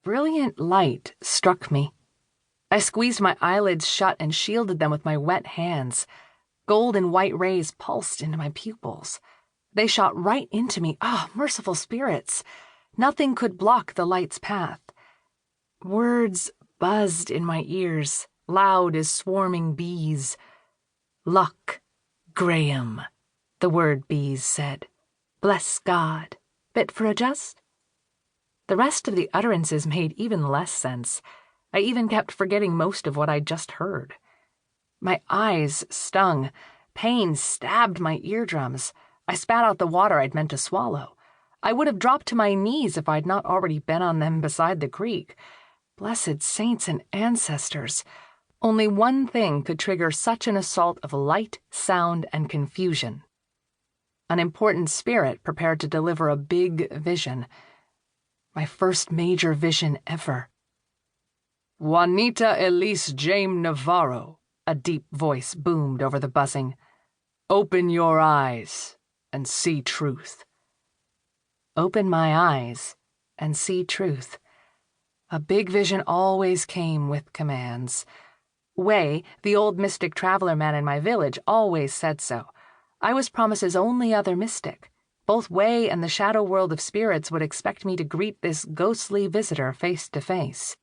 Brilliant light struck me. I squeezed my eyelids shut and shielded them with my wet hands. Gold and white rays pulsed into my pupils. They shot right into me. Merciful spirits! Nothing could block the light's path. Words buzzed in my ears, loud as swarming bees. Luck, Graham, the word bees said. Bless God. Bit for a just? The rest of the utterances made even less sense. I even kept forgetting most of what I'd just heard. My eyes stung. Pain stabbed my eardrums. I spat out the water I'd meant to swallow. I would have dropped to my knees if I'd not already been on them beside the creek. Blessed saints and ancestors. Only one thing could trigger such an assault of light, sound, and confusion. An important spirit prepared to deliver a big vision. My first major vision ever. "Juanita Elise James Navarro," a deep voice boomed over the buzzing. "Open your eyes and see truth." Open my eyes and see truth. A big vision always came with commands. Wei, the old mystic traveler man in my village, always said so. I was Promise's only other mystic. Both Wei and the shadow world of spirits would expect me to greet this ghostly visitor face to face.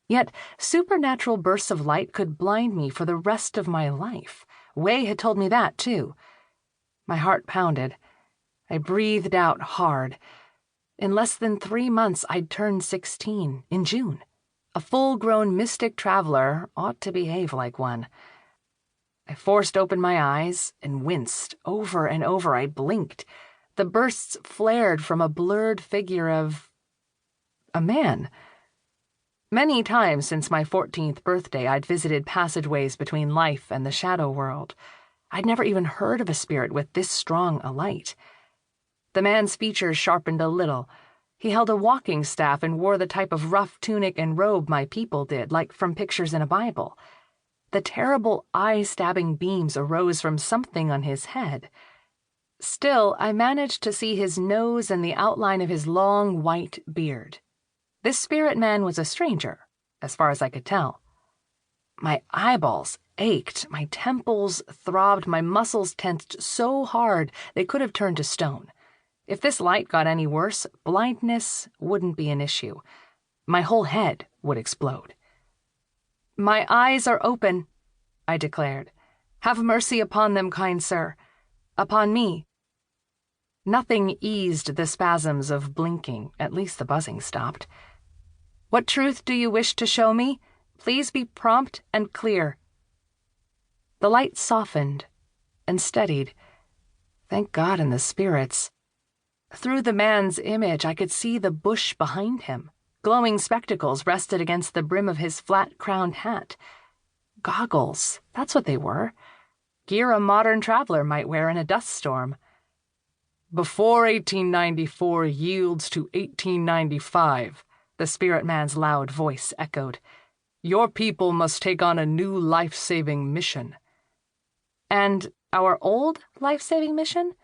Yet supernatural bursts of light could blind me for the rest of my life. Wei had told me that, too. My heart pounded. I breathed out hard. In less than 3 months, I'd turned 16, in June. A full-grown mystic traveler ought to behave like one. I forced open my eyes and winced. Over and over I blinked. The bursts flared from a blurred figure of a man. Many times since my 14th birthday, I'd visited passageways between life and the shadow world. I'd never even heard of a spirit with this strong a light. The man's features sharpened a little. He held a walking staff and wore the type of rough tunic and robe my people did, like from pictures in a Bible. The terrible eye-stabbing beams arose from something on his head. Still, I managed to see his nose and the outline of his long white beard. This spirit man was a stranger, as far as I could tell. My eyeballs ached, my temples throbbed, my muscles tensed so hard they could have turned to stone. If this light got any worse, blindness wouldn't be an issue. My whole head would explode. "My eyes are open," I declared. "Have mercy upon them, kind sir. Upon me." Nothing eased the spasms of blinking, at least the buzzing stopped. "What truth do you wish to show me? Please be prompt and clear." The light softened and steadied. Thank God and the spirits. Through the man's image, I could see the bush behind him. Glowing spectacles rested against the brim of his flat-crowned hat. Goggles, that's what they were. Gear a modern traveler might wear in a dust storm. "Before 1894 yields to 1895, the spirit man's loud voice echoed. "Your people must take on a new life-saving mission." And our old life-saving mission?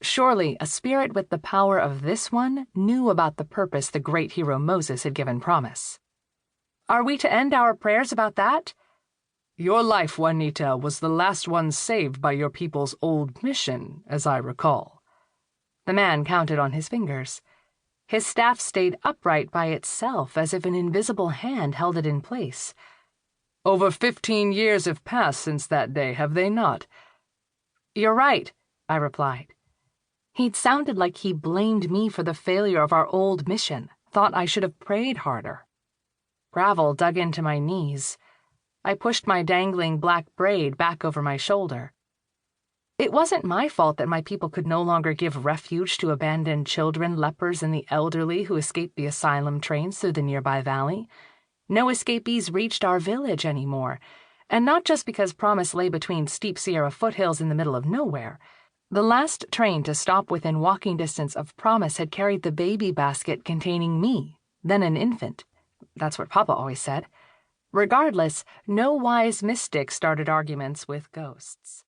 Surely a spirit with the power of this one knew about the purpose the great hero Moses had given Promise. "Are we to end our prayers about that?" "Your life, Juanita, was the last one saved by your people's old mission, as I recall." The man counted on his fingers. His staff stayed upright by itself, as if an invisible hand held it in place. "Over 15 years have passed since that day, have they not?" "You're right," I replied. He'd sounded like he blamed me for the failure of our old mission, thought I should have prayed harder. Gravel dug into my knees. I pushed my dangling black braid back over my shoulder. It wasn't my fault that my people could no longer give refuge to abandoned children, lepers, and the elderly who escaped the asylum trains through the nearby valley. No escapees reached our village anymore, and not just because Promise lay between steep Sierra foothills in the middle of nowhere. The last train to stop within walking distance of Promise had carried the baby basket containing me, then an infant. That's what Papa always said. Regardless, no wise mystic started arguments with ghosts.